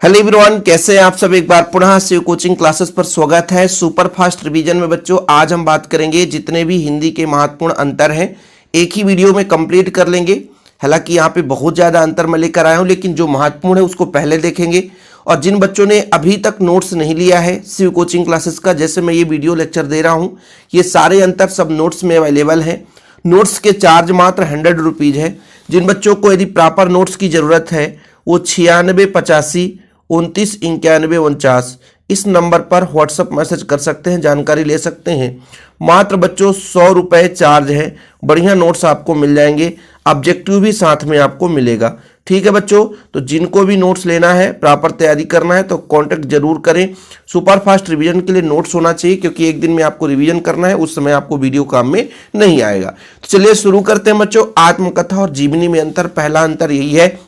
Hello everyone, कैसे हैं आप सब। एक बार पुनः शिव कोचिंग क्लासेस पर स्वागत है। सुपर फास्ट रिवीजन में बच्चों आज हम बात करेंगे जितने भी हिंदी के महत्वपूर्ण अंतर हैं एक ही वीडियो में कंप्लीट कर लेंगे। हालांकि यहाँ पे बहुत ज़्यादा अंतर मैं लेकर आया हूँ, लेकिन जो महत्वपूर्ण है उसको पहले देखेंगे। और जिन बच्चों ने अभी तक नोट्स नहीं लिया है शिव कोचिंग क्लासेस का, जैसे मैं ये वीडियो लेक्चर दे रहा हूँ, ये सारे अंतर सब नोट्स में अवेलेबल है। नोट्स के चार्ज मात्र 100 रुपीज़ है। जिन बच्चों को यदि प्रॉपर नोट्स की ज़रूरत है वो 9685299149 इस नंबर पर व्हाट्सएप मैसेज कर सकते हैं, जानकारी ले सकते हैं। मात्र बच्चों 100 रुपये चार्ज है। बढ़िया नोट्स आपको मिल जाएंगे, ऑब्जेक्टिव भी साथ में आपको मिलेगा। ठीक है बच्चों, तो जिनको भी नोट्स लेना है, प्रॉपर तैयारी करना है तो कांटेक्ट जरूर करें। सुपर फास्ट रिवीजन के लिए नोट्स होना चाहिए, क्योंकि एक दिन में आपको रिवीजन करना है, उस समय आपको वीडियो काम में नहीं आएगा। तो चलिए शुरू करते हैं बच्चों। आत्मकथा और जीवनी में अंतर। पहला अंतर यही है,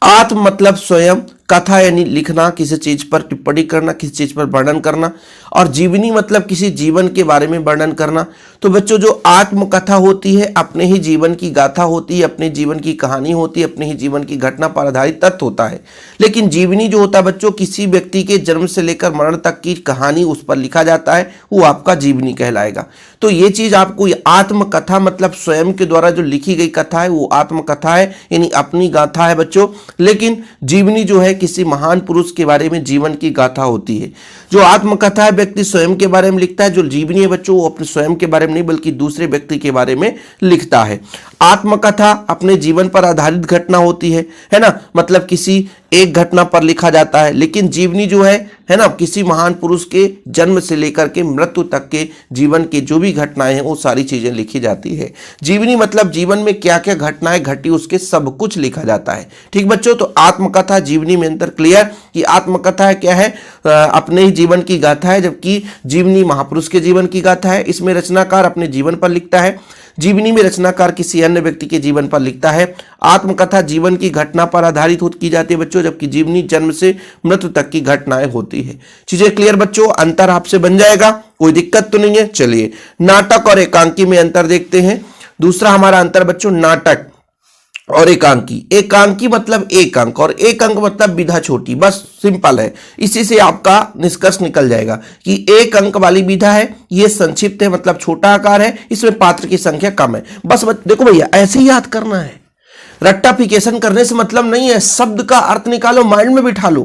आत्म मतलब स्वयं, कथा यानी लिखना, किसी चीज पर टिप्पणी करना, किसी चीज पर वर्णन करना, और जीवनी मतलब किसी जीवन के बारे में वर्णन करना। तो बच्चों जो आत्मकथा होती है अपने ही जीवन की गाथा होती है, अपने जीवन की कहानी होती है, अपने ही जीवन की घटना पर आधारित तथ्य होता है। लेकिन जीवनी जो होता है बच्चों, किसी व्यक्ति के जन्म से लेकर मरण तक की कहानी उस पर लिखा जाता है, वो आपका जीवनी कहलाएगा। तो ये चीज आपको, आत्मकथा मतलब स्वयं के द्वारा जो लिखी गई कथा है वो आत्मकथा है, यानी अपनी गाथा है बच्चों। लेकिन जीवनी जो है किसी महान पुरुष के बारे में जीवन की गाथा होती है। जो आत्मकथा है व्यक्ति स्वयं के बारे में लिखता है, जो जीवनी है बच्चों वो अपने स्वयं के बारे में नहीं बल्कि दूसरे व्यक्ति के बारे में लिखता है। आत्मकथा अपने जीवन पर आधारित घटना होती है ना, मतलब किसी एक घटना पर लिखा जाता है। लेकिन जीवनी जो है ना, किसी महान पुरुष के जन्म से लेकर के मृत्यु तक के जीवन की जो भी घटनाएं हैं वो सारी चीजें लिखी जाती है। जीवनी मतलब जीवन में क्या क्या घटनाएं घटी उसके सब कुछ लिखा जाता है। ठीक बच्चों, तो आत्मकथा जीवनी में अंतर क्लियर कि आत्मकथा क्या है, अपने ही जीवन की गाथा है, जबकि जीवनी महापुरुष के जीवन की गाथा है। इसमें रचनाकार अपने जीवन पर लिखता है, जीवनी में रचनाकार किसी अन्य व्यक्ति के जीवन पर लिखता है। आत्मकथा जीवन की घटना पर आधारित की जाती है बच्चों, जबकि जीवनी जन्म से मृत्यु तक की घटनाएं होती है। चीजें क्लियर बच्चों, अंतर आपसे बन जाएगा, कोई दिक्कत तो नहीं है। चलिए नाटक और एकांकी में अंतर देखते हैं। दूसरा हमारा अंतर बच्चों नाटक और एकांकी। एकांकी मतलब एक अंक और एक अंक मतलब विधा छोटी, बस सिंपल है। इसी से आपका निष्कर्ष निकल जाएगा कि एक अंक वाली विधा है, ये संक्षिप्त है मतलब छोटा आकार है, इसमें पात्र की संख्या कम है। बस देखो भैया, ऐसे ही याद करना है, रट्टाफिकेशन करने से मतलब नहीं है। शब्द का अर्थ निकालो, माइंड में बिठा लो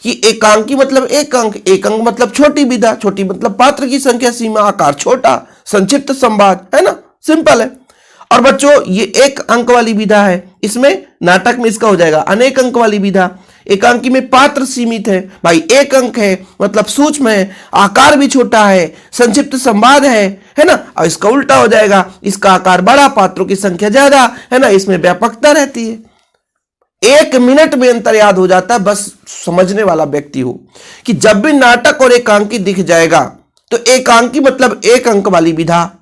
कि एकांकी मतलब एक अंक, एक अंक मतलब छोटी विधा, छोटी मतलब पात्र की संख्या, सीमा, आकार छोटा, संक्षिप्त संवाद, है ना, सिंपल है। और बच्चों ये एक अंक वाली विधा है, इसमें नाटक में इसका हो जाएगा अनेक अंक वाली विधा। एकांकी में पात्र सीमित है भाई, एक अंक है मतलब सूक्ष्म है, आकार भी छोटा है, संक्षिप्त संवाद है ना। और इसका उल्टा हो जाएगा, इसका आकार बड़ा, पात्रों की संख्या ज्यादा, है ना, इसमें व्यापकता रहती है। 1 मिनट में अंतर याद हो जाता है, बस समझने वाला व्यक्ति हो कि जब भी नाटक और एकांकी दिख जाएगा तो एकांकी मतलब एक अंक वाली विधा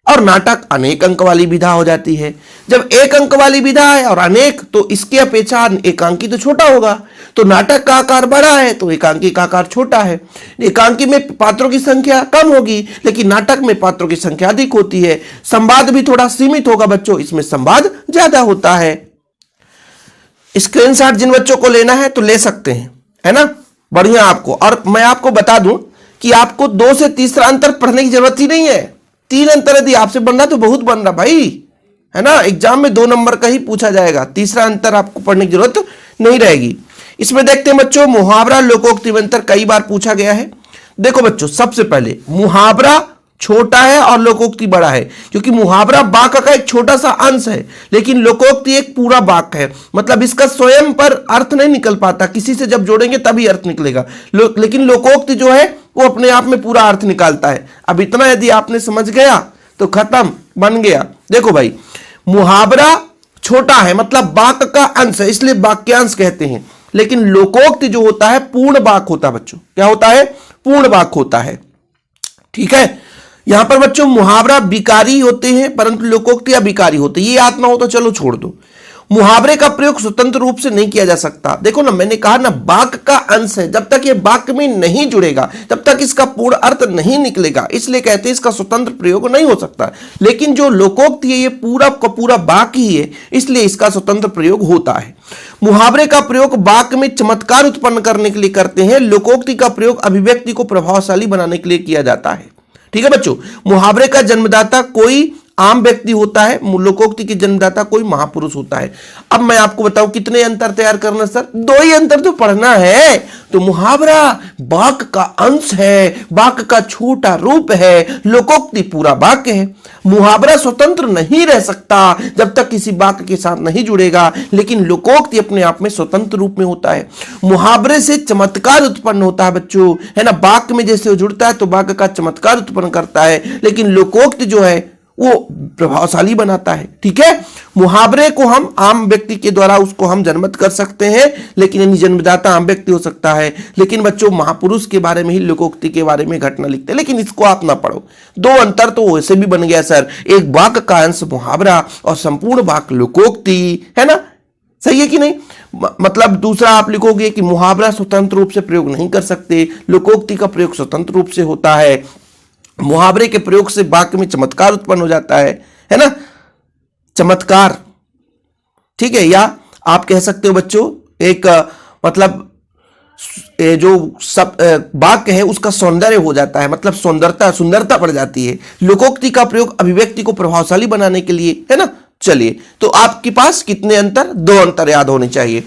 और नाटक अनेक अंक वाली विधा हो जाती है। जब एक अंक वाली विधा है और अनेक, तो इसकी अपेक्षा एकांकी तो छोटा होगा, तो नाटक का आकार बड़ा है तो एकांकी का आकार छोटा है। एकांकी में पात्रों की संख्या कम होगी, लेकिन नाटक में पात्रों की संख्या अधिक होती है। संवाद भी थोड़ा सीमित होगा बच्चों, इसमें संवाद ज्यादा होता है। स्क्रीनशॉट जिन बच्चों को लेना है तो ले सकते हैं, है ना, बढ़िया आपको। और मैं आपको बता दूं कि आपको 2 से तीसरा अंतर पढ़ने की जरूरत ही नहीं है। 3 अंतर यदि आपसे बन रहा तो बहुत बन रहा भाई, है ना, एग्जाम में 2 नंबर का ही पूछा जाएगा। तीसरा अंतर आपको पढ़ने की जरूरत नहीं रहेगी। इसमें देखते हैं बच्चों मुहावरा लोकोक्ति में अंतर, कई बार पूछा गया है। देखो बच्चों, सबसे पहले मुहावरा छोटा है और लोकोक्ति बड़ा है, क्योंकि मुहावरा वाक्य का एक छोटा सा अंश है, लेकिन लोकोक्ति एक पूरा वाक्य है। मतलब इसका स्वयं पर अर्थ नहीं निकल पाता, किसी से जब जोड़ेंगे तभी अर्थ निकलेगा। लेकिन लोकोक्ति जो है वो अपने आप में पूरा अर्थ निकालता है। अब इतना यदि आपने समझ गया तो खत्म, बन गया। देखो भाई, मुहावरा छोटा है मतलब वाक्य का अंश है, इसलिए वाक्यांश कहते हैं। लेकिन लोकोक्ति जो होता है पूर्ण वाक्य होता है बच्चों। क्या होता है? पूर्ण वाक्य होता है। ठीक है, यहां पर बच्चों मुहावरा विकारी होते हैं परंतु लोकोक्ति अविकारी होते हैं। ये याद ना हो तो चलो छोड़ दो। मुहावरे का प्रयोग स्वतंत्र रूप से नहीं किया जा सकता। देखो ना, मैंने कहा ना, वाक्य का अंश है, जब तक ये वाक्य में नहीं जुड़ेगा तब तक इसका पूर्ण अर्थ नहीं निकलेगा, इसलिए कहते हैं इसका स्वतंत्र प्रयोग नहीं हो सकता। लेकिन जो लोकोक्ति है ये पूरा का पूरा वाक्य ही है, इसलिए इसका स्वतंत्र प्रयोग होता है। मुहावरे का प्रयोग वाक्य में चमत्कार उत्पन्न करने के लिए करते हैं। लोकोक्ति का प्रयोग अभिव्यक्ति को प्रभावशाली बनाने के लिए किया जाता है। ठीक है बच्चों, मुहावरे का जन्मदाता कोई आम व्यक्ति होता है, लोकोक्ति के जन्मदाता कोई महापुरुष होता है। अब मैं आपको बताऊं कितने अंतर तैयार करना सर, 2 ही अंतर तो पढ़ना है। तो मुहावरा वाक्य का अंश है, वाक्य का छोटा रूप है, लोकोक्ति पूरा वाक्य है। मुहावरा स्वतंत्र नहीं रह सकता जब तक किसी वाक्य के साथ नहीं जुड़ेगा, लेकिन लोकोक्ति अपने आप में स्वतंत्र रूप में होता है। मुहावरे से चमत्कार उत्पन्न होता है बच्चों, है ना, वाक्य में जैसे वो जुड़ता है तो वाक्य का चमत्कार उत्पन्न करता है, लेकिन लोकोक्ति जो है वो प्रभावशाली बनाता है। ठीक है, मुहावरे को हम आम व्यक्ति के द्वारा उसको हम जन्मत कर सकते हैं, लेकिन यानी जन्मदाता आम व्यक्ति हो सकता है। लेकिन बच्चों महापुरुष के बारे में ही लोकोक्ति के बारे में घटना लिखते हैं, लेकिन इसको आप ना पढ़ो। 2 अंतर तो वैसे भी बन गया सर, एक वाक्य का अंश मुहावरा और संपूर्ण वाक्य लोकोक्ति, है ना, सही है कि नहीं। मतलब दूसरा आप लिखोगे कि मुहावरा स्वतंत्र रूप से प्रयोग नहीं कर सकते, लोकोक्ति का प्रयोग स्वतंत्र रूप से होता है। मुहावरे के प्रयोग से वाक्य में चमत्कार उत्पन्न हो जाता है ना, चमत्कार। ठीक है, या आप कह सकते हो बच्चों एक मतलब जो सब वाक्य है उसका सौंदर्य हो जाता है, मतलब सुंदरता बढ़ जाती है। लोकोक्ति का प्रयोग अभिव्यक्ति को प्रभावशाली बनाने के लिए, है ना। चलिए, तो आपके पास कितने अंतर, 2 अंतर याद होने चाहिए।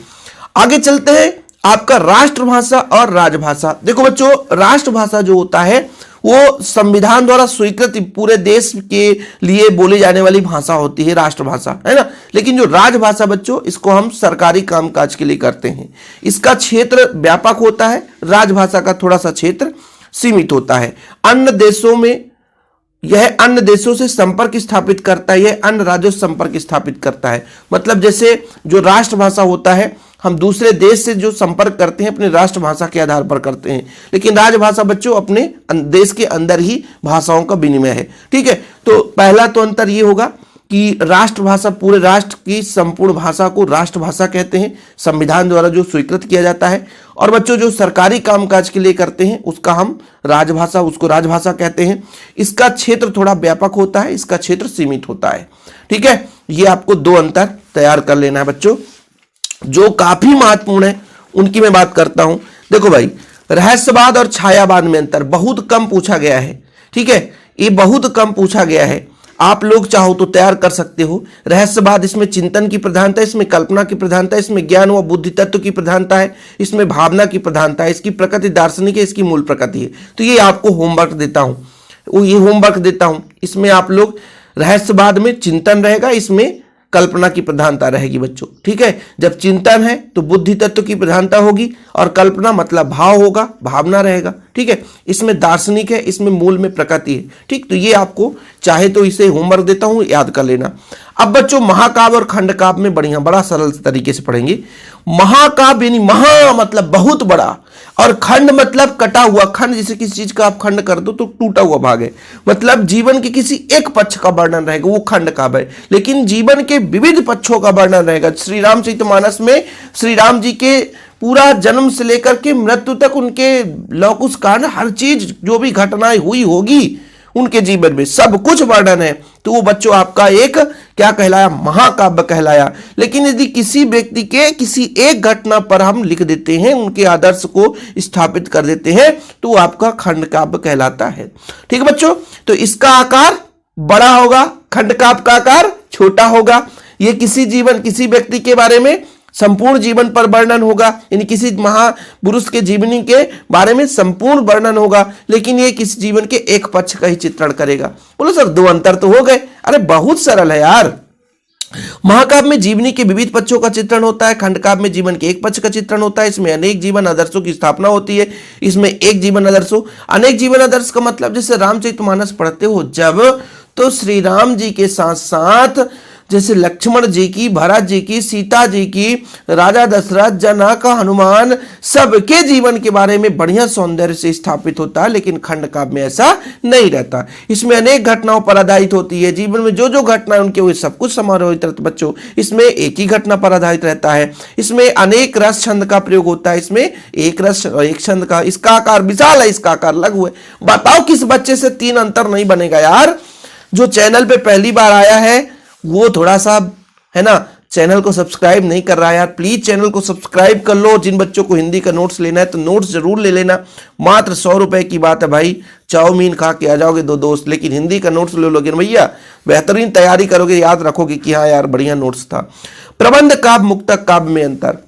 आगे चलते हैं, आपका राष्ट्रभाषा और राजभाषा। देखो बच्चों, राष्ट्रभाषा जो होता है वो संविधान द्वारा स्वीकृत पूरे देश के लिए बोली जाने वाली भाषा होती है, राष्ट्रभाषा, है ना। लेकिन जो राजभाषा बच्चों, इसको हम सरकारी कामकाज के लिए करते हैं। इसका क्षेत्र व्यापक होता है, राजभाषा का थोड़ा सा क्षेत्र सीमित होता है। अन्य देशों में यह अन्य देशों से संपर्क स्थापित करता है, यह अन्य राज्यों से संपर्क स्थापित करता है। मतलब जैसे जो राष्ट्रभाषा होता है, हम दूसरे देश से जो संपर्क करते हैं अपने राष्ट्रभाषा के आधार पर करते हैं, लेकिन राजभाषा बच्चों अपने देश के अंदर ही भाषाओं का विनिमय है। ठीक है, तो पहला तो अंतर ये होगा कि राष्ट्रभाषा पूरे राष्ट्र की संपूर्ण भाषा को राष्ट्रभाषा कहते हैं, संविधान द्वारा जो स्वीकृत किया जाता है। और बच्चों जो सरकारी कामकाज के लिए करते हैं उसका हम राजभाषा, उसको राजभाषा कहते हैं। इसका क्षेत्र थोड़ा व्यापक होता है, इसका क्षेत्र सीमित होता है। ठीक है, ये आपको 2 अंतर तैयार कर लेना है बच्चों, जो काफी महत्वपूर्ण है, उनकी मैं बात करता हूं। देखो भाई, रहस्यवाद और छायावाद में अंतर बहुत कम पूछा गया है। ठीक है, ये बहुत कम पूछा गया है, आप लोग चाहो तो तैयार कर सकते हो। रहस्यवाद, इसमें चिंतन की प्रधानता है, इसमें कल्पना की प्रधानता है, इसमें ज्ञान व बुद्धि तत्व की प्रधानता है, इसमें भावना की प्रधानता है, इसकी प्रकृति दार्शनिक है, इसकी मूल प्रकृति है। तो ये आपको होमवर्क देता हूं, इसमें आप लोग रहस्यवाद में चिंतन रहेगा, इसमें कल्पना की प्रधानता रहेगी बच्चों। ठीक है, जब चिंतन है तो बुद्धि तत्व की प्रधानता होगी, और कल्पना मतलब भाव होगा, भावना रहेगा। ठीक है, इसमें दार्शनिक है, इसमें मूल में प्रकृति है। ठीक, तो ये आपको चाहे तो इसे होमवर्क देता हूं, याद कर लेना। अब बच्चों महाकाव्य और खंडकाव्य में बड़ा सरल तरीके से पढ़ेंगे। महाकाव्य यानी महा मतलब बहुत बड़ा, और खंड मतलब कटा हुआ। खंड जैसे किसी चीज का आप खंड कर दो तो टूटा हुआ भाग है, मतलब जीवन के किसी एक पक्ष का वर्णन रहेगा, वो खंड काव्य है। लेकिन जीवन के विविध पक्षों का वर्णन रहेगा। श्री रामचरितमानस में श्री राम जी के पूरा जन्म से लेकर के मृत्यु तक उनके लौकुश कांड, हर चीज जो भी घटनाएं हुई होगी उनके जीवन में सब कुछ वर्णन है। तो वो बच्चों आपका एक क्या कहलाया, महाकाव्य कहलाया। लेकिन यदि किसी व्यक्ति के किसी एक घटना पर हम लिख देते हैं, उनके आदर्श को स्थापित कर देते हैं, तो आपका खंड काव्य कहलाता है। ठीक है बच्चों, तो इसका आकार बड़ा होगा, खंड काव्य का आकार छोटा होगा। ये किसी व्यक्ति के बारे में संपूर्ण जीवन पर वर्णन होगा, यानी किसी महापुरुष के जीवनी के बारे में संपूर्ण वर्णन होगा, लेकिन ये किसी जीवन के एक पक्ष का ही चित्रण करेगा। बोलो सर 2 अंतर तो हो गए। अरे बहुत सरल है यार। महाकाव्य में जीवनी के विविध पक्षों का चित्रण होता है, खंड काव्य में जीवन के एक पक्ष का चित्रण होता है। इसमें अनेक जीवन आदर्शों की स्थापना होती है, इसमें एक जीवन आदर्शों। अनेक जीवन आदर्श का मतलब जैसे रामचरितमानस पढ़ते हो जब, तो श्री राम जी के साथ साथ जैसे लक्ष्मण जी की, भरत जी की, सीता जी की, राजा दशरथ, जनक, हनुमान, सबके जीवन के बारे में बढ़िया सौंदर्य से स्थापित होता है। लेकिन खंड काव्य में ऐसा नहीं रहता। इसमें अनेक घटनाओं पर आधारित होती है। जीवन में जो जो घटना है उनके वो सब कुछ समारोहित रहता है बच्चों। इसमें एक ही घटना पर आधारित रहता है। इसमें अनेक रस छंद का प्रयोग होता है। इसमें एक रस और एक छंद का, इसका आकार विशाल है, इसका आकार लघु है। बताओ किस बच्चे से 3 अंतर नहीं बनेगा यार। जो चैनल पे पहली बार आया है वो थोड़ा सा, है ना, चैनल को सब्सक्राइब नहीं कर रहा है यार, प्लीज चैनल को सब्सक्राइब कर लो। जिन बच्चों को हिंदी का नोट्स लेना है तो नोट्स जरूर ले लेना। मात्र 100 रुपए की बात है भाई, चाउमीन खा के आ जाओगे 2 दोस्त, लेकिन हिंदी का नोट्स ले लोगे भैया, बेहतरीन तैयारी करोगे, याद रखोगे कि हाँ यार बढ़िया नोट्स था। प्रबंध काव्य मुक्तक काव्य में अंतर।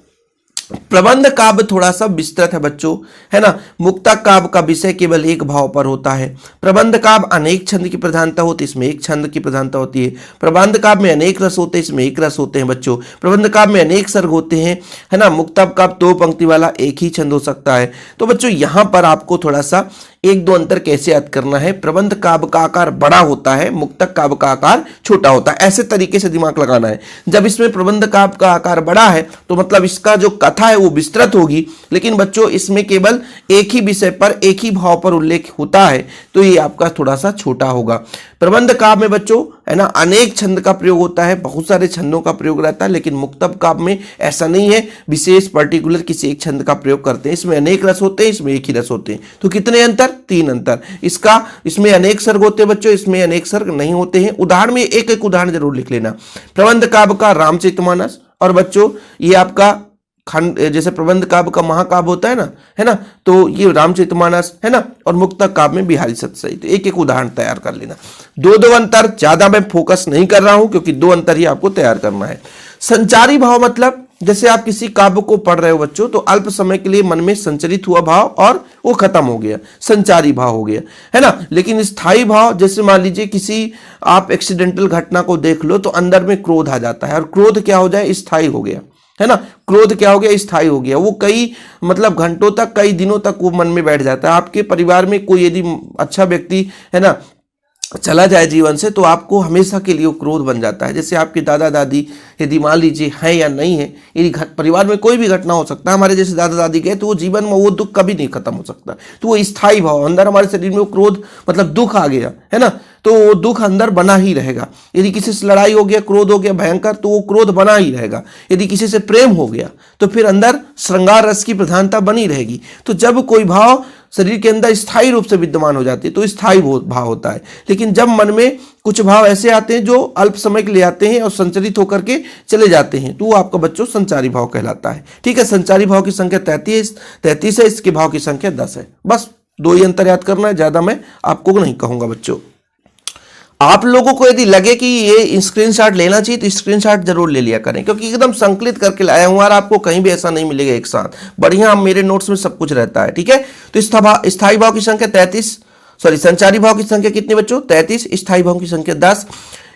प्रबंध काव्य थोड़ा सा विस्तृत है बच्चों, है ना। मुक्तक काव्य का विषय केवल एक भाव पर होता है। प्रबंध काव्य अनेक छंद की प्रधानता होती है, इसमें एक छंद की प्रधानता होती है। प्रबंध काव्य में अनेक रस होते हैं, इसमें एक रस होते हैं बच्चों। प्रबंध काव्य में अनेक सर्ग होते हैं, है ना। मुक्तक काव्य 2 पंक्ति वाला एक ही छंद हो सकता है। तो बच्चों यहां पर आपको थोड़ा सा 1-2 अंतर कैसे याद करना है। प्रबंध काव्य का आकार बड़ा होता है, मुक्तक काव्य का आकार छोटा होता है। ऐसे तरीके से दिमाग लगाना है। जब इसमें प्रबंध काव्य का आकार बड़ा है तो मतलब इसका जो कथा है वो विस्तृत होगी, लेकिन बच्चों इसमें केवल एक ही विषय पर एक ही भाव पर उल्लेख होता है, तो ये आपका थोड़ा सा छोटा होगा। प्रबंध काव्य में बच्चों, है ना, अनेक छंद का प्रयोग होता है, बहुत सारे छंदों का प्रयोग रहता है। लेकिन मुक्तक काव्य में ऐसा नहीं है, विशेष पर्टिकुलर किसी एक छंद का प्रयोग करते हैं। इसमें अनेक रस होते हैं, इसमें एक ही रस होते हैं। तो कितने अंतर? 3 अंतर। इसमें अनेक सर्ग होते हैं बच्चों, इसमें अनेक सर्ग नहीं होते हैं। उदाहरण में एक एक उदाहरण जरूर लिख लेना। प्रबंध काव्य का रामचरितमानस, और बच्चों ये आपका खंड, जैसे प्रबंध काव्य का महाकाव्य होता है ना, तो ये रामचरितमानस है ना, और मुक्तक काव्य में बिहारी सतसई। तो एक एक उदाहरण तैयार कर लेना। 2-2 अंतर, ज्यादा मैं फोकस नहीं कर रहा हूं क्योंकि 2 अंतर ही आपको तैयार करना है। संचारी भाव मतलब जैसे आप किसी काव्य को पढ़ रहे हो बच्चों, तो अल्प समय के लिए मन में संचरित हुआ भाव और वो खत्म हो गया, संचारी भाव हो गया, है ना। लेकिन स्थायी भाव, जैसे मान लीजिए किसी आप एक्सीडेंटल घटना को देख लो तो अंदर में क्रोध आ जाता है, और क्रोध क्या हो जाए? स्थायी हो गया, है ना। क्रोध क्या हो गया? स्थायी हो गया। वो कई मतलब घंटों तक, कई दिनों तक वो मन में बैठ जाता है। आपके परिवार में कोई यदि अच्छा व्यक्ति, है ना, चला जाए जीवन से, तो आपको हमेशा के लिए वो क्रोध बन जाता है। जैसे आपके दादा दादी यदि मान लीजिए हैं या नहीं है, यदि परिवार में कोई भी घटना हो सकता है, हमारे जैसे दादा दादी गए तो वो जीवन में वो दुख कभी नहीं खत्म हो सकता। तो वो स्थायी भाव, अंदर हमारे शरीर में वो क्रोध मतलब दुख आ गया, है ना, तो वो दुख अंदर बना ही रहेगा। यदि किसी से लड़ाई हो गया, क्रोध हो गया भयंकर, तो वो क्रोध बना ही रहेगा। यदि किसी से प्रेम हो गया तो फिर अंदर श्रृंगार रस की प्रधानता बनी रहेगी। तो जब कोई भाव शरीर के अंदर स्थायी रूप से विद्यमान हो जाती है तो स्थायी भाव होता है। लेकिन जब मन में कुछ भाव ऐसे आते हैं जो अल्प समय के लिए आते हैं और संचरित होकर के चले जाते हैं, तो वो आपका बच्चों संचारी भाव कहलाता है। ठीक है, संचारी भाव की संख्या 33 है, इसके भाव की संख्या 10 है। बस 2 ही अंतर याद करना है, ज्यादा मैं आपको नहीं कहूंगा बच्चों। आप लोगों को यदि लगे कि ये स्क्रीनशॉट लेना चाहिए तो स्क्रीनशॉट जरूर ले लिया करें, क्योंकि एकदम संकलित करके लाया हूं और आपको कहीं भी ऐसा नहीं मिलेगा एक साथ। बढ़िया मेरे नोट्स में सब कुछ रहता है। ठीक है, तो स्थायी भाव की संख्या 33, संचारी भाव की संख्या कितनी बच्चों? 33, स्थायी भाव की संख्या 10।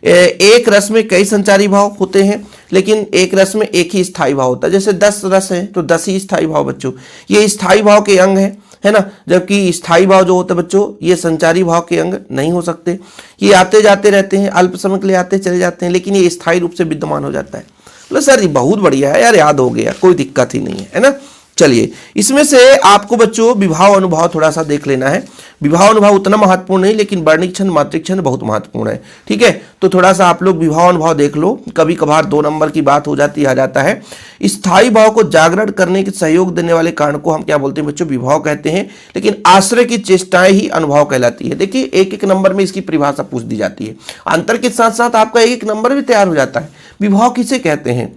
एक रस में कई संचारी भाव होते हैं, लेकिन एक रस में एक ही स्थायी भाव होता है। जैसे 10 रस है तो 10 ही स्थायी भाव बच्चों, ये स्थायी भाव के अंग है ना। जबकि स्थायी भाव जो होता है बच्चों, ये संचारी भाव के अंग नहीं हो सकते। ये आते जाते रहते हैं, अल्प समय के लिए आते चले जाते हैं, लेकिन ये स्थायी रूप से विद्यमान हो जाता है। बोले सर ये बहुत बढ़िया है यार, याद हो गया, कोई दिक्कत ही नहीं है ना। चलिए, इसमें से आपको बच्चों विभाव अनुभाव थोड़ा सा देख लेना है। विभाव अनुभाव उतना महत्वपूर्ण नहीं, लेकिन वर्णिक छंद मात्रिक छंद बहुत महत्वपूर्ण है। ठीक है, तो थोड़ा सा आप लोग विभाव अनुभाव देख लो। कभी कभार 2 नंबर की बात हो जाती आ जाता है। स्थायी भाव को जागरण करने के सहयोग देने वाले कारण को हम क्या बोलते हैं बच्चों? विभाव कहते हैं। लेकिन आश्रय की चेष्टाएं ही अनुभाव कहलाती है। देखिए, एक एक नंबर में इसकी परिभाषा पूछ दी जाती है। अंतर के साथ साथ आपका एक नंबर भी तैयार हो जाता है। विभाव किसे कहते हैं?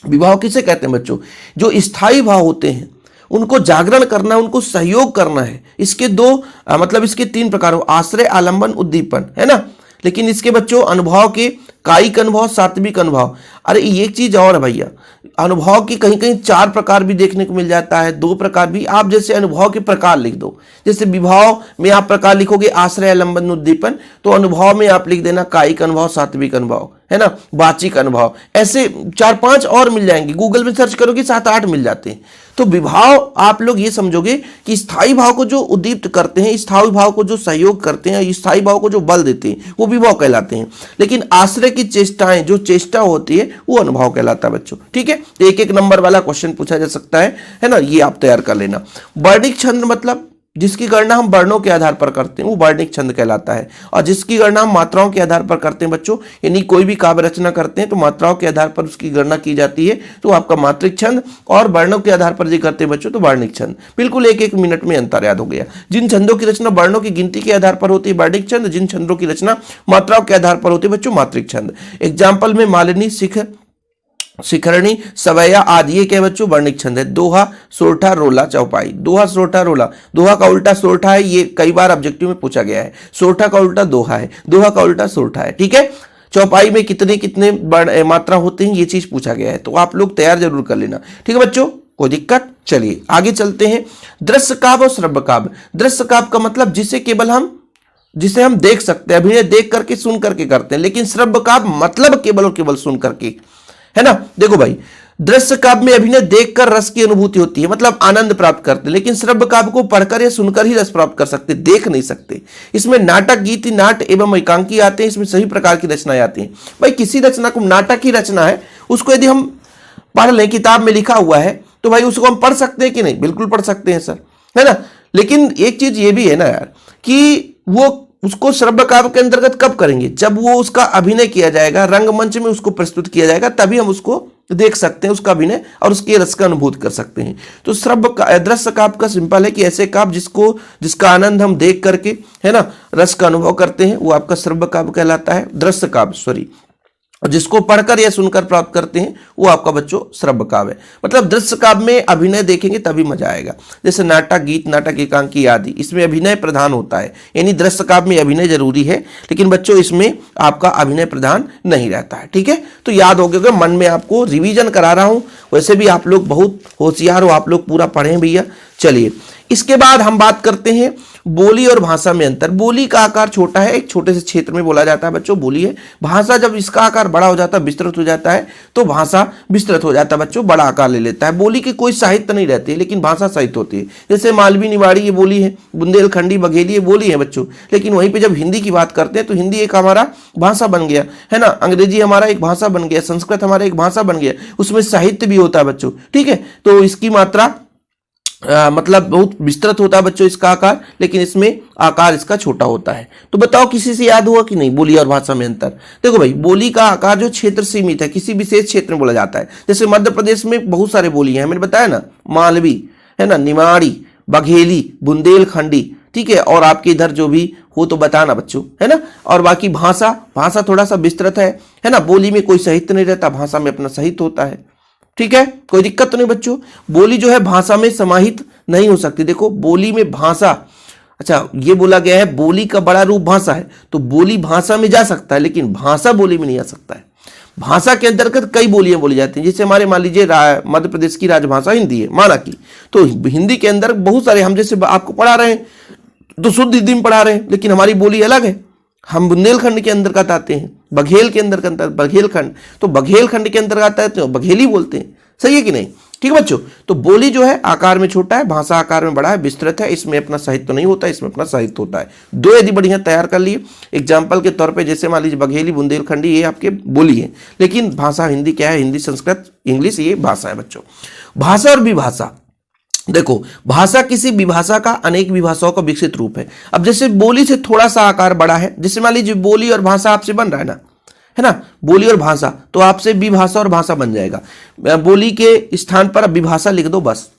विभाव किसे कहते हैं बच्चों? जो स्थायी भाव होते हैं उनको जागरण करना है, उनको सहयोग करना है। इसके मतलब इसके 3 प्रकार हो, आश्रय, आलंबन, उद्दीपन, है ना। लेकिन इसके बच्चों अनुभव के कायिक अनुभव, सात्विक अनुभव। अरे एक चीज और है भैया, अनुभव की कहीं कहीं 4 प्रकार भी देखने को मिल जाता है, 2 प्रकार भी। आप जैसे अनुभव के प्रकार लिख दो, जैसे विभाव में आप प्रकार लिखोगे आश्रय, आलंबन, उद्दीपन, तो अनुभव में आप लिख देना कायिक अनुभव, सात्विक अनुभव, है ना, वाचिक अनुभव, ऐसे 4-5 और मिल जाएंगे, गूगल में सर्च करोगे 7-8 मिल जाते हैं। तो विभाव आप लोग ये समझोगे कि स्थायी भाव को जो उद्दीप्त करते हैं, स्थायी भाव को जो सहयोग करते हैं, स्थायी भाव को जो बल देते हैं, वो विभाव कहलाते हैं। लेकिन आश्रय की चेष्टाएं, जो चेष्टा होती है, वो अनुभव कहलाता है बच्चों। ठीक है, एक एक नंबर वाला क्वेश्चन पूछा जा सकता है ना, ये आप तैयार कर लेना। वर्णिक छंद मतलब जिसकी गणना हम वर्णों के आधार पर करते हैं वो वर्णिक छंद कहलाता है, और जिसकी गणना हम मात्राओं के आधार पर करते हैं बच्चों, यानी कोई भी काव्य रचना करते हैं तो मात्राओं के आधार पर उसकी गणना की जाती है, तो आपका मात्रिक छंद, और वर्णों के आधार पर जो करते हैं बच्चों तो वर्णिक छंद। बिल्कुल एक एक मिनट में अंतर याद हो गया। जिन छंदों की रचना वर्णों की गिनती के आधार पर होती है वर्णिक छंद, जिन छंदों की रचना मात्राओं के आधार पर होती है बच्चों मात्रिक छंद। एग्जाम्पल में मालिनी, शिखरणी, सवैया आदि ये क्या बच्चों वर्णिक छंद है। दोहा, सोरठा, रोला, चौपाई। दोहा, सोरठा, रोला। दोहा का उल्टा सोरठा है, ये कई बार ऑब्जेक्टिव में पूछा गया है। सोरठा का उल्टा दोहा है, दोहा का उल्टा सोरठा है। ठीक है, चौपाई में कितने कितने मात्रा होते हैं ये चीज पूछा गया है, तो आप लोग तैयार जरूर कर लेना। ठीक है बच्चों, कोई दिक्कत? चलिए आगे चलते हैं। दृश्य काव्य और श्रव्य काव्य। दृश्य काव्य का मतलब जिसे हम देख सकते हैं, अभिनय देख करके सुन करके करते हैं, लेकिन श्रव्य काव्य मतलब केवल और केवल सुन करके, है ना। देखो भाई, दृश्य काव्य में अभिनय देखकर रस की अनुभूति होती है, मतलब आनंद प्राप्त करते हैं, लेकिन श्रव्य काव्य को पढ़कर या सुनकर ही रस प्राप्त कर सकते, देख नहीं सकते। इसमें नाटक, गीत, नाट्य एवं एकांकी आते हैं, इसमें सभी प्रकार की रचनाएं आती हैं। भाई किसी रचना को, नाटक की रचना है, उसको यदि हम पढ़ लें, किताब में लिखा हुआ है, तो भाई उसको हम पढ़ सकते हैं कि नहीं? बिल्कुल पढ़ सकते हैं सर, है ना। लेकिन एक चीज ये भी है ना यार, कि वो उसको श्रव्य काव्य के अंतर्गत कब करेंगे? जब वो उसका अभिनय किया जाएगा, रंगमंच में उसको प्रस्तुत किया जाएगा, तभी हम उसको देख सकते हैं, उसका अभिनय, और उसके रस का अनुभूति कर सकते हैं। तो दृश्य काव्य का सिंपल है कि ऐसे काव्य जिसका आनंद हम देख करके, है ना, रस का अनुभव करते हैं, वो आपका श्रव्य काव्य कहलाता है, दृश्य काव्य सॉरी। और जिसको पढ़कर या सुनकर प्राप्त करते हैं वो आपका बच्चों श्रव्य काव्य है। मतलब दृश्य काव्य में अभिनय देखेंगे तभी मजा आएगा, जैसे नाटक, गीत, नाटक, एकांकी आदि, इसमें अभिनय प्रधान होता है, यानी दृश्य काव्य में अभिनय जरूरी है, लेकिन बच्चों इसमें आपका अभिनय प्रधान नहीं रहता है। ठीक है, तो याद हो गया, मन में आपको रिवीजन करा रहा हूं, वैसे भी आप लोग बहुत होशियार हो, आप लोग पूरा पढ़े भैया। चलिए इसके बाद हम बात करते हैं बोली और भाषा में अंतर। बोली का आकार छोटा है, एक छोटे से क्षेत्र में बोला जाता है बच्चों, बोली है। भाषा जब इसका आकार बड़ा हो जाता है, विस्तृत हो जाता है, तो भाषा विस्तृत हो जाता है बच्चों, बड़ा आकार ले लेता है। बोली की कोई साहित्य नहीं रहती है, लेकिन भाषा साहित्य होती है। जैसे मालवी, निवाड़ी ये बोली है, बुंदेलखंडी, बघेली ये बोली है बच्चों, लेकिन वहीं पर जब हिंदी की बात करते हैं तो हिंदी एक हमारा भाषा बन गया, है ना, अंग्रेजी हमारा एक भाषा बन गया, संस्कृत हमारा एक भाषा बन गया, उसमें साहित्य भी होता है बच्चों। ठीक है, तो इसकी मात्रा मतलब बहुत विस्तृत होता है बच्चों इसका आकार, लेकिन इसमें आकार इसका छोटा होता है। तो बताओ किसी से याद हुआ कि नहीं बोली और भाषा में अंतर? देखो भाई, बोली का आकार जो क्षेत्र सीमित है, किसी विशेष क्षेत्र में बोला जाता है। जैसे मध्य प्रदेश में बहुत सारे बोली हैं, मैंने बताया ना, मालवी, है ना, निमाड़ी, बघेली, बुंदेलखंडी, ठीक है, और आपके इधर जो भी हो तो बताना बच्चों, है ना। और बाकी भाषा थोड़ा सा विस्तृत है ना, बोली में कोई साहित्य नहीं रहता, भाषा में अपना साहित्य होता है। ठीक है, कोई दिक्कत तो नहीं बच्चों। बोली जो है भाषा में समाहित नहीं हो सकती। देखो बोली में भाषा, अच्छा ये बोला गया है बोली का बड़ा रूप भाषा है, तो बोली भाषा में जा सकता है, लेकिन भाषा बोली में नहीं आ सकता है। भाषा के अंतर्गत कई बोलियां बोली जाती हैं, जैसे हमारे मान लीजिए मध्य प्रदेश की राजभाषा हिंदी है, माना की, तो हिंदी के अंदर बहुत सारे, हम जैसे आपको पढ़ा रहे हैं तो शुद्ध हिंदी में पढ़ा रहे हैं, लेकिन हमारी बोली अलग है। हम बुंदेलखंड के अंतर्गत आते हैं, बघेल के अंतर्गत, बघेलखंड, तो बघेलखंड के अंतर्गत आते हैं तो बघेली बोलते हैं, सही है कि नहीं? ठीक है बच्चों, तो बोली जो है आकार में छोटा है, भाषा आकार में बड़ा है, विस्तृत है, इसमें अपना साहित्य नहीं होता, इसमें अपना साहित्य होता है। दो यदि बढ़िया तैयार कर लिए एग्जाम्पल के तौर पे, जैसे मान लीजिए बघेली, बुंदेलखंडी ये आपके बोली है, लेकिन भाषा हिंदी क्या है? हिंदी, संस्कृत, इंग्लिश ये भाषा है बच्चों। भाषा और विभाषा, देखो भाषा किसी विभाषा का अनेक विभाषाओं का विकसित रूप है। अब जैसे बोली से थोड़ा सा आकार बड़ा है, जैसे मान लीजिए बोली और भाषा आपसे बन रहा है ना, बोली और भाषा, तो आपसे विभाषा और भाषा बन जाएगा। बोली के स्थान पर विभाषा लिख दो बस,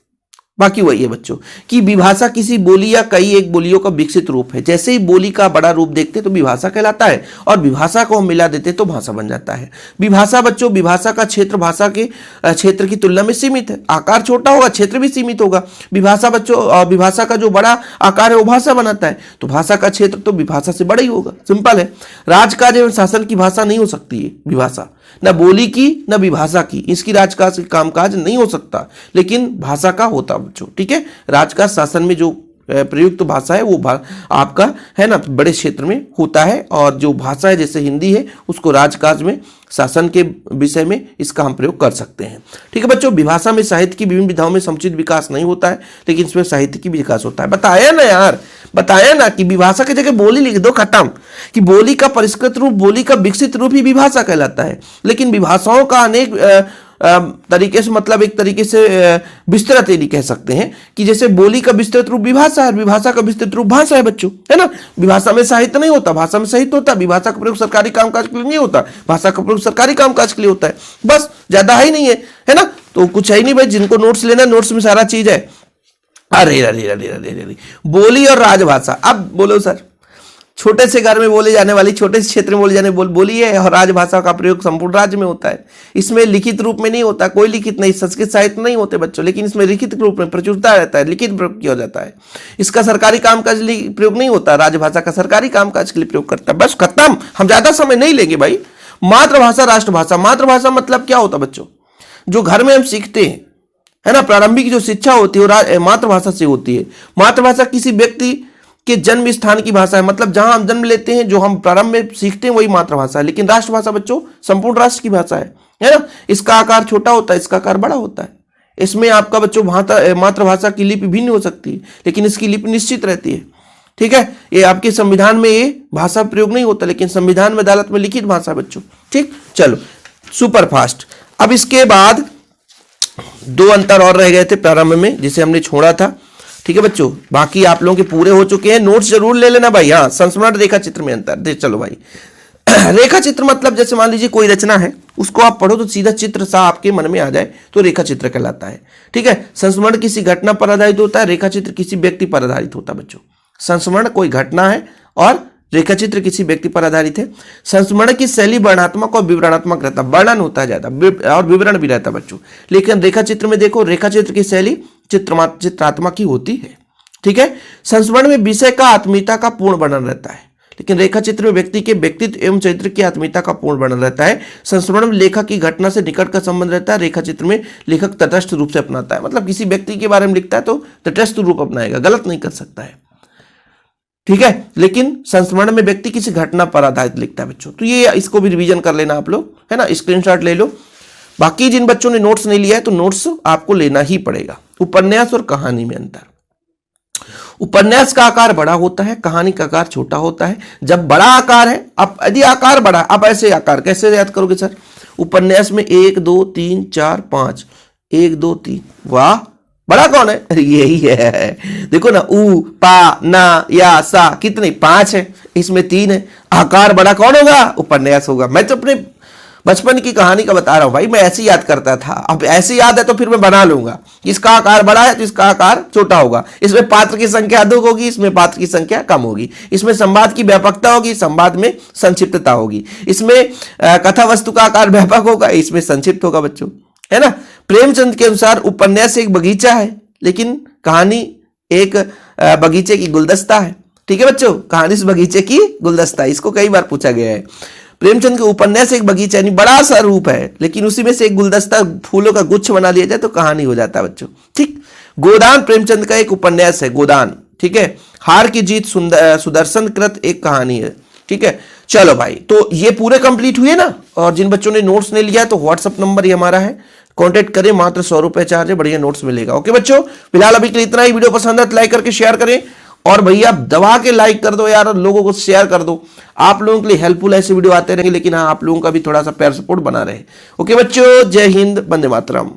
बाकी वही है बच्चों कि विभाषा किसी बोली या कई एक बोलियों का विकसित रूप है। जैसे ही बोली का बड़ा रूप देखते तो विभाषा कहलाता है, और विभाषा को हम मिला देते तो भाषा बन जाता है। विभाषा बच्चों, विभाषा का क्षेत्र भाषा के क्षेत्र की तुलना में सीमित है, आकार छोटा होगा, क्षेत्र भी सीमित होगा। विभाषा बच्चों, विभाषा का जो बड़ा आकार है वो भाषा बनाता है, तो भाषा का क्षेत्र तो विभाषा से बड़ा ही होगा, सिंपल है। राजकाज एवं शासन की भाषा नहीं हो सकती है विभाषा, न बोली की न विभाषा की, इसकी राजकाज कामकाज नहीं हो सकता, लेकिन भाषा का होता बच्चों। ठीक है, राजकाज शासन में जो प्रयुक्त भाषा है वो आपका है ना बड़े क्षेत्र में होता है, और जो भाषा है जैसे हिंदी है उसको राजकाज में शासन के विषय में इसका हम प्रयोग कर सकते हैं। ठीक है बच्चों, विभाषा में साहित्य की विभिन्न विधाओं में समुचित विकास नहीं होता है, लेकिन इसमें साहित्य की विकास होता है। बताया ना यार, बताया ना कि विभाषा की जगह बोली लिख दो, खत्म। कि बोली का परिष्कृत रूप, बोली का विकसित रूप ही विभाषा कहलाता है। लेकिन विभाषाओं का अनेक तरीके से, मतलब एक तरीके से विस्तृत यदि कह सकते हैं कि जैसे बोली का विस्तृत रूप विभाषा है, विभाषा का विस्तृत रूप भाषा है बच्चों, है ना। विभाषा में साहित्य नहीं होता, भाषा में साहित्य होता। विभाषा का प्रयोग सरकारी कामकाज के लिए नहीं होता, भाषा का प्रयोग सरकारी कामकाज के लिए होता है। बस, ज्यादा ही नहीं है ना। तो कुछ है ही नहीं भाई, जिनको नोट्स लेना, नोट्स में सारा चीज है। अरे अरे अरे अरे अरे, बोली और राजभाषा। अब बोलो सर, छोटे से घर में बोले जाने वाली, छोटे से क्षेत्र में बोले जाने बोली है, और राजभाषा का प्रयोग संपूर्ण राज्य में होता है। इसमें लिखित रूप में नहीं होता, कोई लिखित नहीं, संस्कृत साहित्य नहीं होते बच्चों, लेकिन इसमें लिखित रूप में प्रचुरता रहता है, लिखित प्रयोग किया जाता है। इसका सरकारी कामकाज लिए प्रयोग नहीं होता, राजभाषा का सरकारी कामकाज के लिए प्रयोग करता है। बस खत्म, हम ज्यादा समय नहीं लेंगे भाई। मातृभाषा, राष्ट्रभाषा। मातृभाषा मतलब क्या होता बच्चों? जो घर में हम सीखते हैं, है ना, प्रारंभिक जो शिक्षा होती है वो मातृभाषा से होती है। मातृभाषा किसी व्यक्ति के जन्म स्थान की भाषा है, मतलब जहां हम जन्म लेते हैं, जो हम प्रारंभ में सीखते हैं वही मातृभाषा है। लेकिन राष्ट्रभाषा बच्चों संपूर्ण राष्ट्र की भाषा है ना। इसका आकार छोटा होता है, इसका आकार बड़ा होता है। इसमें आपका बच्चों मातृभाषा की लिपि भिन्न हो सकती है, लेकिन इसकी लिपि निश्चित रहती है। ठीक है, ये आपके संविधान में ये भाषा प्रयोग नहीं होता, लेकिन संविधान में अदालत में लिखित भाषा बच्चों। ठीक, चलो सुपर फास्ट। अब इसके बाद दो अंतर और रह गए थे प्रारंभ में, जिसे हमने छोड़ा था। ठीक है बच्चों, बाकी आप लोगों के पूरे हो चुके हैं। नोट्स जरूर ले लेना भाई। हाँ, संस्मरण रेखा चित्र में अंतर दे। चलो भाई, रेखा चित्र मतलब जैसे मान लीजिए कोई रचना है, उसको आप पढ़ो तो सीधा चित्र सा आपके मन में आ जाए, तो रेखा चित्र कहलाता है। ठीक है, संस्मरण किसी घटना पर आधारित होता है, रेखा चित्र किसी व्यक्ति पर आधारित होता है बच्चों। संस्मरण कोई घटना है और रेखा चित्र किसी व्यक्ति पर आधारित है। संस्मरण की शैली वर्णनात्मक और विवरणात्मक रहता है, वर्णन होता है ज्यादा और विवरण भी रहता है बच्चों। लेकिन रेखा चित्र में देखो, रेखा चित्र की शैली चित्रात्मक ही होती है। ठीक है, संस्मरण में विषय का आत्मीयता का पूर्ण वर्णन रहता है, लेकिन रेखा चित्र में व्यक्ति के व्यक्तित्व एवं चरित्र की आत्मीयता का पूर्ण वर्णन रहता है। संस्मरण में लेखक की घटना से निकट का संबंध रहता है, रेखा चित्र में लेखक तटस्थ रूप से अपनाता है, मतलब किसी व्यक्ति के बारे में लिखता है तो तटस्थ रूप अपनाएगा, गलत नहीं कर सकता है। ठीक है, लेकिन संस्मरण में व्यक्ति किसी घटना पर आधारित लिखता है बच्चों। तो ये इसको भी रिवीजन कर लेना आप लोग, है ना, स्क्रीनशॉट ले लो। बाकी जिन बच्चों ने नोट्स नहीं लिया है तो नोट्स आपको लेना ही पड़ेगा। उपन्यास और कहानी में अंतर। उपन्यास का आकार बड़ा होता है, कहानी का आकार छोटा होता है। जब बड़ा आकार है, अब यदि आकार बड़ा, अब ऐसे आकार कैसे याद करोगे सर? उपन्यास में 1 2 3 4 5, 1 2 3, वाह, बड़ा कौन है? यही है, देखो ना, उ पा ना या सा, कितने? 5 है, इसमें 3 है। आकार बड़ा कौन होगा? उपन्यास होगा। मैं तो अपने बचपन की कहानी का बता रहा हूं भाई, मैं ऐसे याद करता था। अब ऐसे याद है तो फिर मैं बना लूंगा। इसका आकार बड़ा है तो इसका आकार छोटा होगा। इसमें पात्र की संख्या अधिक होगी, इसमें पात्र की संख्या कम होगी। इसमें संवाद की व्यापकता होगी, संवाद में संक्षिप्तता होगी। इसमें कथा वस्तु का आकार व्यापक होगा, इसमें संक्षिप्त होगा बच्चों, है ना। प्रेमचंद के अनुसार उपन्यास एक बगीचा है, लेकिन कहानी एक बगीचे की गुलदस्ता है। ठीक है बच्चों, कहानी इस बगीचे की गुलदस्ता है। इसको कई बार पूछा गया है। प्रेमचंद के उपन्यास एक बगीचा यानी बड़ा सा रूप है, लेकिन उसी में से एक गुलदस्ता फूलों का गुच्छ बना लिया जाए तो कहानी हो जाता है बच्चों। ठीक, गोदान प्रेमचंद का एक उपन्यास है, गोदान। ठीक है, हार की जीत सुदर्शन कृत एक कहानी है। ठीक है, चलो भाई, तो ये पूरे कंप्लीट हुए ना। और जिन बच्चों ने नोट्स नहीं लिया तो व्हाट्सअप नंबर ये हमारा है, कांटेक्ट करें, मात्र 100 रुपए चार्ज है, बढ़िया नोट्स मिलेगा। ओके बच्चों, फिलहाल अभी के लिए इतना ही। वीडियो पसंद है तो लाइक करके शेयर करें, और भैया दबा के लाइक कर दो यार, लोगों को शेयर कर दो। आप लोगों के लिए हेल्पफुल ऐसे वीडियो आते रहेंगे, लेकिन हाँ, आप लोगों का भी थोड़ा सा प्यार सपोर्ट बना रहे। ओके बच्चों, जय हिंद, वंदे मातरम।